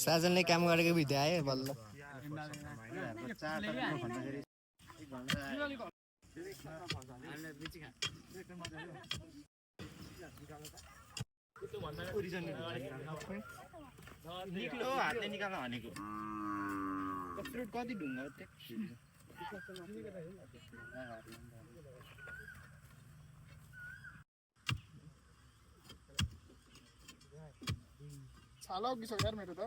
साजनले काम गरेको भिडियो आयो बल्ल निक्लो हातले निकाल्न भनेको फ्रुट कति ढुङ्गा छाला उगिसक्यो यार मेरो त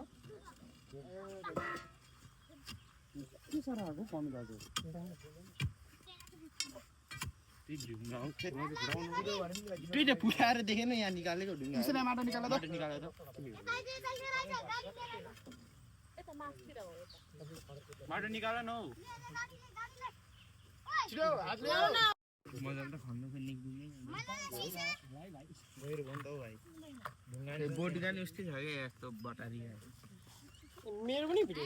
के सरहरु कमी दाजु दुईटा फुलाएर देखेन यहाँ निकालेको ढुङ्गा त्यसैले माटो निकाल्दा त निकालेर माटो निकाल न हौ छिटो हातले मजाले त खन्नु पनि गएर भन्छ हौ भाइ ढुङ्गा बोट जाने उस्तै छ क्या यस्तो बटारी मेरो पनि भिडियो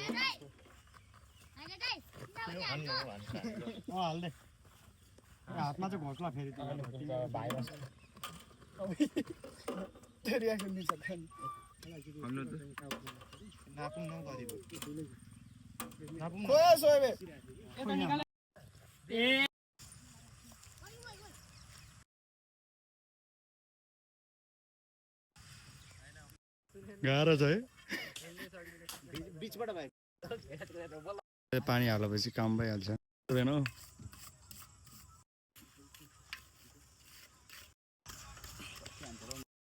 हाल्दे हातमा चाहिँ घोसला फेरि रियाक्सन दिन्छ नापुङ नौ गरेको गाह्रो छ है बिचबाट भाइ पानी हालेपछि काम भइहाल्छ